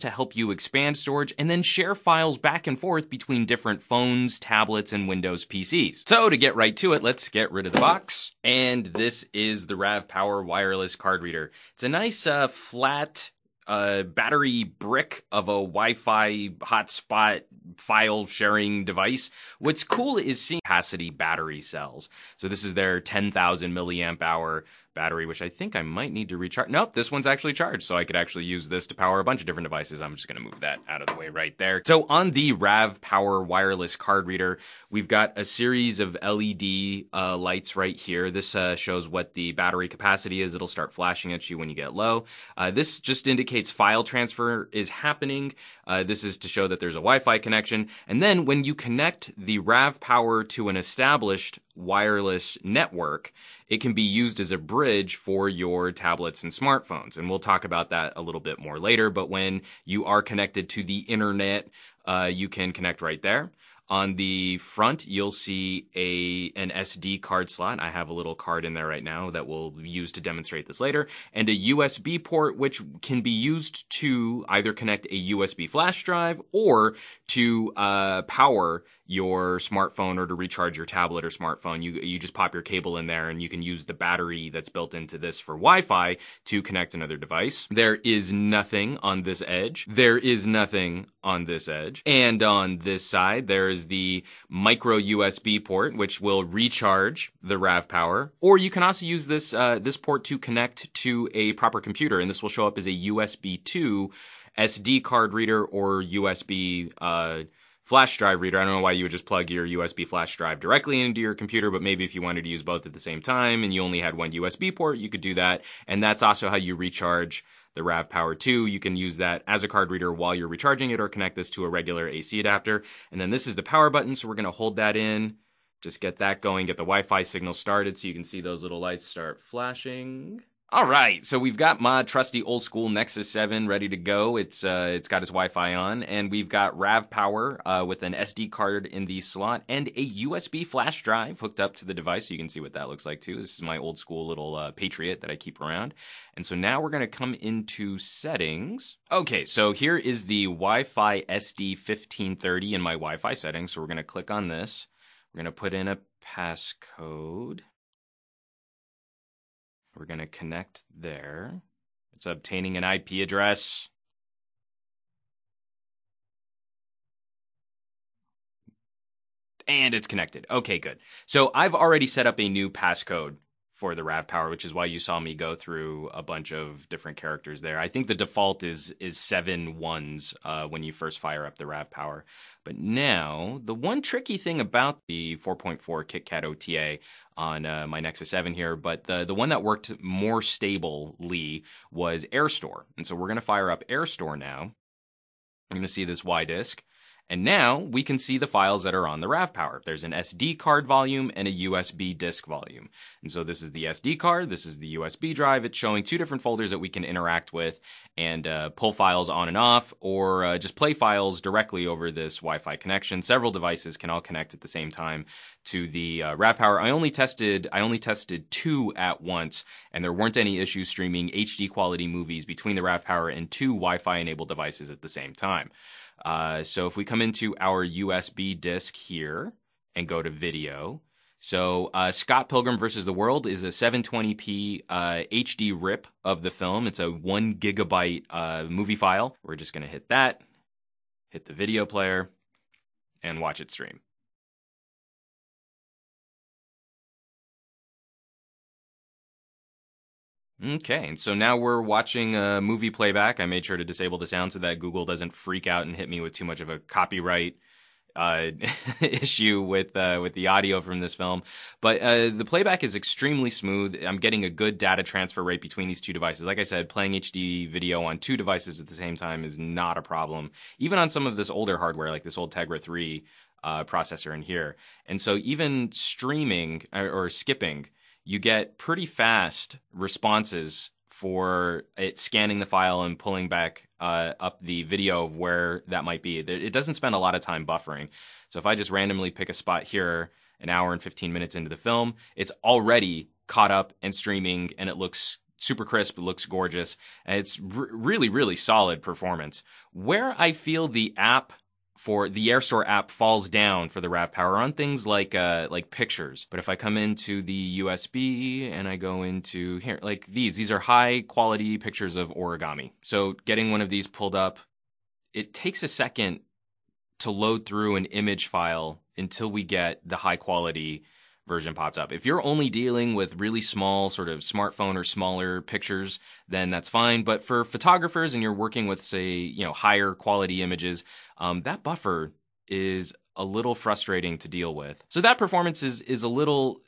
to help you expand storage and then share files back and forth between different phones, tablets, and Windows PCs. So to get right to it, let's get rid of the box. And this is the RAVPower wireless card reader. It's a nice flat battery brick of a Wi-Fi hotspot file sharing device. What's cool is seeing capacity battery cells. So this is their 10,000 milliamp hour battery, which I think I might need to recharge. Nope, this one's actually charged, so I could actually use this to power a bunch of different devices. I'm just going to move that out of the way right there. So on the RAVPower wireless card reader, we've got a series of LED lights right here. This shows what the battery capacity is. It'll start flashing at you when you get low. This just indicates file transfer is happening. This is to show that there's a Wi-Fi connection. And then when you connect the RAVPower to an established wireless network, it can be used as a bridge for your tablets and smartphones. And we'll talk about that a little bit more later. But when you are connected to the internet, you can connect right there. On the front, you'll see an SD card slot. I have a little card in there right now that we'll use to demonstrate this later. And a USB port, which can be used to either connect a USB flash drive or to power your smartphone or to recharge your tablet or smartphone. You just pop your cable in there and you can use the battery that's built into this for Wi-Fi to connect another device. There is nothing on this edge. There is nothing on this edge. And on this side, there is the micro USB port, which will recharge the RAVPower. Or you can also use this port to connect to a proper computer, and this will show up as a USB 2 SD card reader or USB flash drive reader. I don't know why you would just plug your USB flash drive directly into your computer, but maybe if you wanted to use both at the same time and you only had one USB port, you could do that. And that's also how you recharge the RAVPower 2. You can use that as a card reader while you're recharging it or connect this to a regular AC adapter. And then this is the power button, so we're going to hold that in, just get that going, get the Wi-Fi signal started so you can see those little lights start flashing. All right, so we've got my trusty old school Nexus 7 ready to go. It's got its Wi-Fi on, and we've got RAVPower with an SD card in the slot and a USB flash drive hooked up to the device. So you can see what that looks like too. This is my old school little Patriot that I keep around. And so now we're going to come into settings. Okay, so here is the Wi-Fi SD 1530 in my Wi-Fi settings. So we're going to click on this. We're going to put in a passcode. We're going to connect there. It's obtaining an IP address. And it's connected. Okay, good. So I've already set up a new passcode for the RAVPower, which is why you saw me go through a bunch of different characters there. I think the default is 7 ones when you first fire up the RAVPower. But now, the one tricky thing about the 4.4 KitKat OTA on my Nexus 7 here, but the one that worked more stably was AirStore. And so we're going to fire up AirStore now. I'm going to see this Y disk. And now we can see the files that are on the RAVPower. There's an SD card volume and a USB disk volume. And so this is the SD card, this is the USB drive. It's showing two different folders that we can interact with and pull files on and off, or just play files directly over this Wi-Fi connection. Several devices can all connect at the same time to the RAVPower. I only tested 2 at once, and there weren't any issues streaming HD quality movies between the RAVPower and 2 Wi-Fi enabled devices at the same time. So if we come into our USB disk here and go to video, so Scott Pilgrim vs. the World is a 720p HD rip of the film. It's a 1 gigabyte movie file. We're just going to hit that, hit the video player, and watch it stream. Okay, and so now we're watching a movie playback. I made sure to disable the sound so that Google doesn't freak out and hit me with too much of a copyright issue with the audio from this film. But the playback is extremely smooth. I'm getting a good data transfer rate between these two devices. Like I said, playing HD video on 2 devices at the same time is not a problem, even on some of this older hardware, like this old Tegra 3 processor in here. And so even streaming or skipping, you get pretty fast responses for it scanning the file and pulling back up the video of where that might be. It doesn't spend a lot of time buffering. So if I just randomly pick a spot here, an hour and 15 minutes into the film, it's already caught up and streaming, and it looks super crisp, it looks gorgeous. It's really, really solid performance. Where I feel the app for the AirStore app falls down for the RAVPower on things like pictures. But if I come into the USB and I go into here, like these are high quality pictures of origami. So getting one of these pulled up, it takes a second to load through an image file until we get the high quality version pops up. If you're only dealing with really small sort of smartphone or smaller pictures, then that's fine. But for photographers and you're working with, say, higher quality images, that buffer is a little frustrating to deal with. So that performance is a little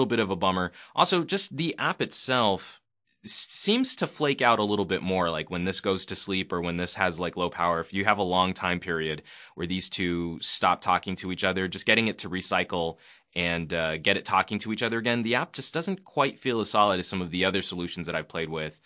bit of a bummer. Also, just the app itself seems to flake out a little bit more, like when this goes to sleep or when this has like low power. If you have a long time period where these two stop talking to each other, just getting it to recycle and get it talking to each other again, the app just doesn't quite feel as solid as some of the other solutions that I've played with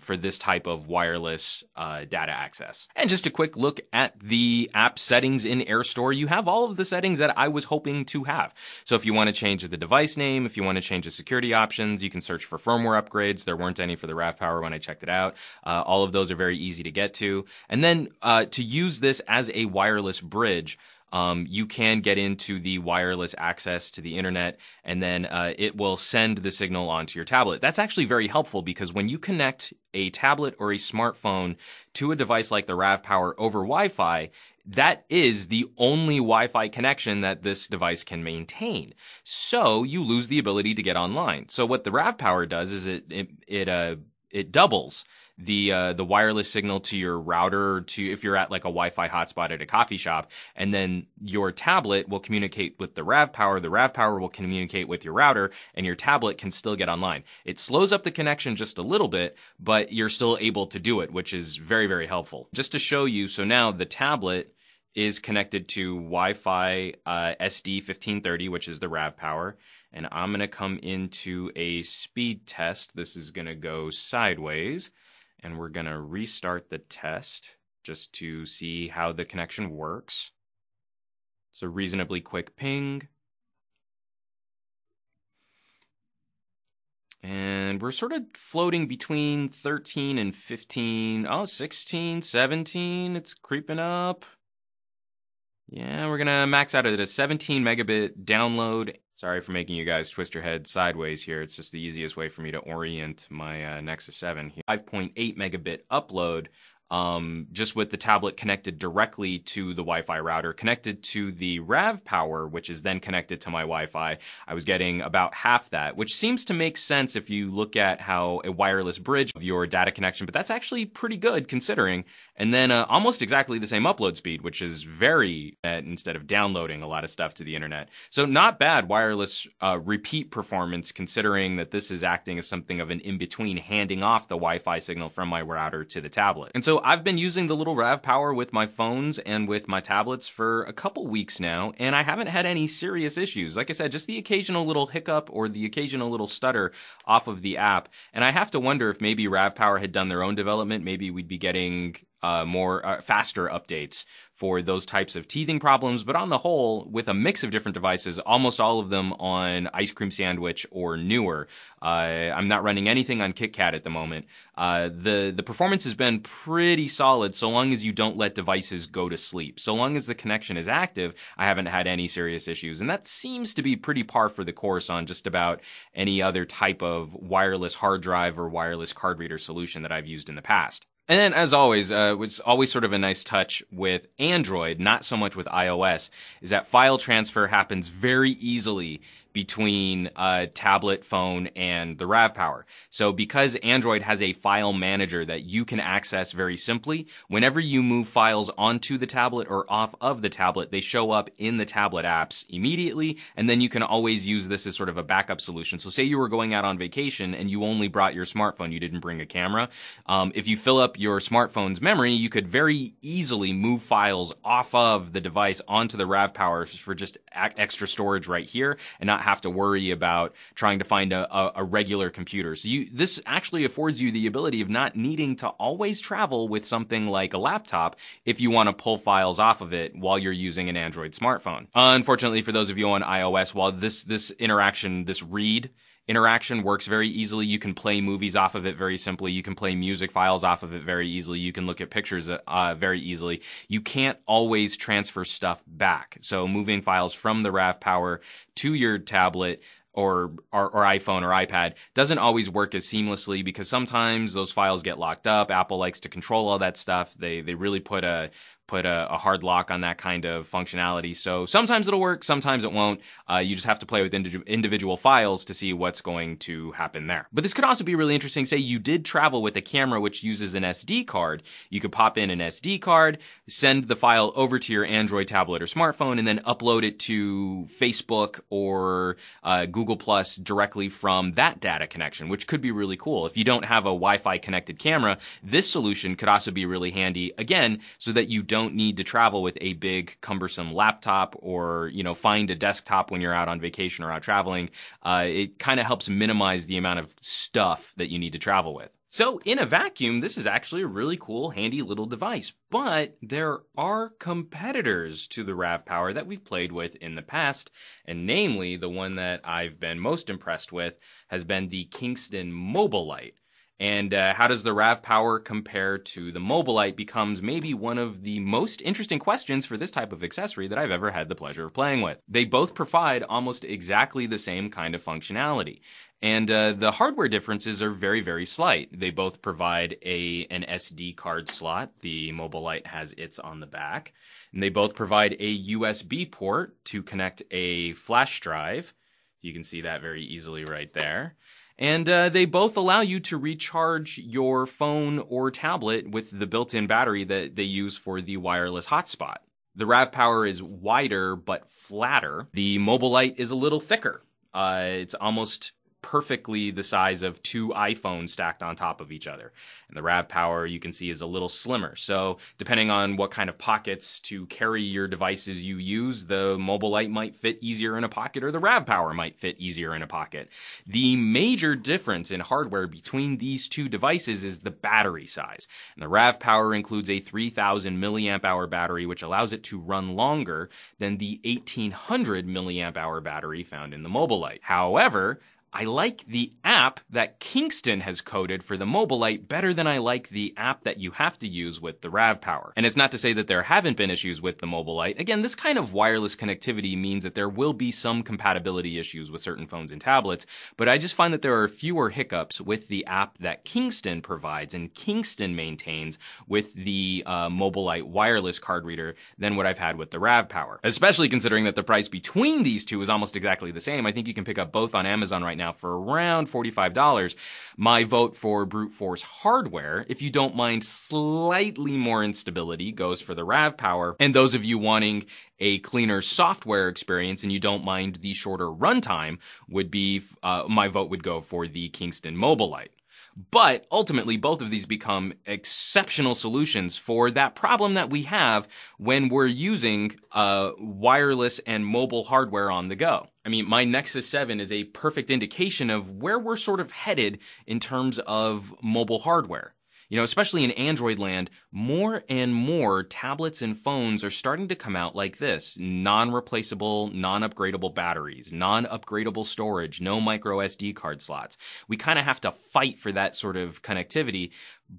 for this type of wireless data access. And just a quick look at the app settings in AirStore. You have all of the settings that I was hoping to have. So if you want to change the device name, if you want to change the security options, you can search for firmware upgrades. There weren't any for the RAVPower when I checked it out. All of those are very easy to get to. And then to use this as a wireless bridge, you can get into the wireless access to the internet, and then it will send the signal onto your tablet. That's actually very helpful because when you connect a tablet or a smartphone to a device like the RAVPower over Wi-Fi, that is the only Wi-Fi connection that this device can maintain. So you lose the ability to get online. So what the RAVPower does is it doubles the wireless signal to your router, to if you're at like a Wi-Fi hotspot at a coffee shop, and then your tablet will communicate with the RAVPower will communicate with your router, and your tablet can still get online. It slows up the connection just a little bit, but you're still able to do it, which is very, very helpful. Just to show you, so now the tablet is connected to Wi-Fi SD 1530, which is the RAVPower, and I'm going to come into a speed test. This is going to go sideways. And we're going to restart the test just to see how the connection works. It's a reasonably quick ping. And we're sort of floating between 13 and 15. Oh, 16, 17. It's creeping up. Yeah, we're going to max out at a 17 megabit download. Sorry for making you guys twist your head sideways here. It's just the easiest way for me to orient my Nexus 7 here. 5.8 megabit upload, just with the tablet connected directly to the Wi-Fi router, connected to the RAVPower, which is then connected to my Wi-Fi. I was getting about half that, which seems to make sense if you look at how a wireless bridge of your data connection, but that's actually pretty good considering. And then almost exactly the same upload speed, which is very, instead of downloading a lot of stuff to the internet. So not bad wireless repeat performance, considering that this is acting as something of an in-between, handing off the Wi-Fi signal from my router to the tablet. And so I've been using the little RAVPower with my phones and with my tablets for a couple weeks now, and I haven't had any serious issues. Like I said, just the occasional little hiccup or the occasional little stutter off of the app. And I have to wonder if maybe RAVPower had done their own development. Maybe we'd be getting faster updates for those types of teething problems. But on the whole, with a mix of different devices, almost all of them on Ice Cream Sandwich or newer. I'm not running anything on KitKat at the moment. The performance has been pretty solid so long as you don't let devices go to sleep. So long as the connection is active, I haven't had any serious issues. And that seems to be pretty par for the course on just about any other type of wireless hard drive or wireless card reader solution that I've used in the past. And then, as always, what's always sort of a nice touch with Android, not so much with iOS, is that file transfer happens very easily between a tablet, phone, and the RAVPower. So because Android has a file manager that you can access very simply, whenever you move files onto the tablet or off of the tablet, they show up in the tablet apps immediately, and then you can always use this as sort of a backup solution. So say you were going out on vacation and you only brought your smartphone, you didn't bring a camera. If you fill up your smartphone's memory, you could very easily move files off of the device onto the RAVPower for just extra storage right here and not have to worry about trying to find a regular computer. So this actually affords you the ability of not needing to always travel with something like a laptop if you want to pull files off of it while you're using an Android smartphone. Unfortunately, for those of you on iOS, while this interaction, this read, interaction works very easily. You can play movies off of it very simply. You can play music files off of it very easily. You can look at pictures very easily. You can't always transfer stuff back. So moving files from the RAVPower to your tablet or iPhone or iPad doesn't always work as seamlessly because sometimes those files get locked up. Apple likes to control all that stuff. They really put a hard lock on that kind of functionality. So sometimes it'll work, sometimes it won't. You just have to play with individual files to see what's going to happen there. But this could also be really interesting. Say you did travel with a camera which uses an SD card. You could pop in an SD card, send the file over to your Android tablet or smartphone, and then upload it to Facebook or Google Plus directly from that data connection, which could be really cool. If you don't have a Wi-Fi connected camera, this solution could also be really handy, again, so that you don't need to travel with a big cumbersome laptop or, find a desktop when you're out on vacation or out traveling. It kind of helps minimize the amount of stuff that you need to travel with. So in a vacuum, this is actually a really cool, handy little device. But there are competitors to the RAVPower that we've played with in the past, and namely the one that I've been most impressed with has been the Kingston Mobile Light. And how does the RAVPower compare to the Mobile Light becomes maybe one of the most interesting questions for this type of accessory that I've ever had the pleasure of playing with. They both provide almost exactly the same kind of functionality. And the hardware differences are very, very slight. They both provide an SD card slot. The Mobile Light has its on the back. And they both provide a USB port to connect a flash drive. You can see that very easily right there. And they both allow you to recharge your phone or tablet with the built-in battery that they use for the wireless hotspot. The RAVPower is wider but flatter. The Mobile Light is a little thicker. It's almost perfectly the size of two iPhones stacked on top of each other. And the RAVPower, you can see, is a little slimmer. So depending on what kind of pockets to carry your devices you use, the Mobile Light might fit easier in a pocket or the RAVPower might fit easier in a pocket. The major difference in hardware between these two devices is the battery size. And the RAVPower includes a 3,000 milliamp hour battery, which allows it to run longer than the 1,800 milliamp hour battery found in the Mobile Light. However, I like the app that Kingston has coded for the Mobile Light better than I like the app that you have to use with the RAVPower. And it's not to say that there haven't been issues with the Mobile Light. Again, this kind of wireless connectivity means that there will be some compatibility issues with certain phones and tablets, but I just find that there are fewer hiccups with the app that Kingston provides and Kingston maintains with the Mobile Light wireless card reader than what I've had with the RAVPower. Especially considering that the price between these two is almost exactly the same. I think you can pick up both on Amazon right now for around $45. My vote for brute force hardware, if you don't mind slightly more instability, goes for the RAVPower. And those of you wanting a cleaner software experience and you don't mind the shorter runtime would be, my vote would go for the Kingston Mobile Light. But ultimately, both of these become exceptional solutions for that problem that we have when we're using wireless and mobile hardware on the go. I mean, my Nexus 7 is a perfect indication of where we're sort of headed in terms of mobile hardware. Especially in Android land, more and more tablets and phones are starting to come out like this. Non-replaceable, non-upgradable batteries, non-upgradable storage, no micro SD card slots. We kind of have to fight for that sort of connectivity,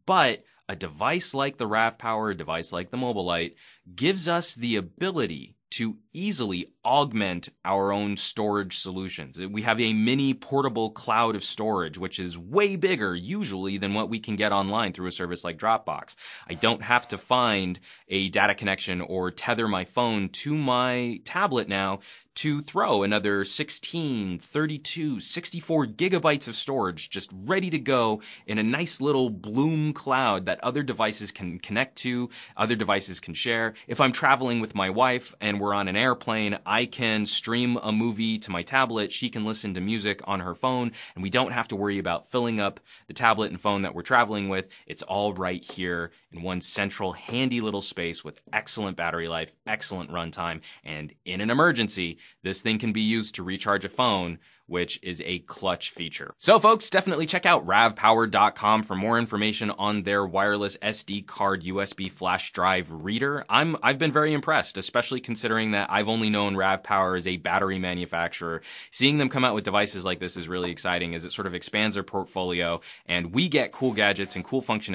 but a device like the RAVPower, a device like the Mobile Light, gives us the ability to easily augment our own storage solutions. We have a mini portable cloud of storage, which is way bigger usually than what we can get online through a service like Dropbox. I don't have to find a data connection or tether my phone to my tablet now to throw another 16, 32, 64 gigabytes of storage just ready to go in a nice little Bloom cloud that other devices can connect to, other devices can share. If I'm traveling with my wife and we're on an airplane, I can stream a movie to my tablet. She can listen to music on her phone, and we don't have to worry about filling up the tablet and phone that we're traveling with. It's all right here in one central handy little space with excellent battery life, excellent runtime, and in an emergency, this thing can be used to recharge a phone, which is a clutch feature. So folks, definitely check out RAVPower.com for more information on their wireless SD card USB flash drive reader. I've been very impressed, especially considering that I've only known RAVPower as a battery manufacturer. Seeing them come out with devices like this is really exciting as it sort of expands their portfolio and we get cool gadgets and cool functionality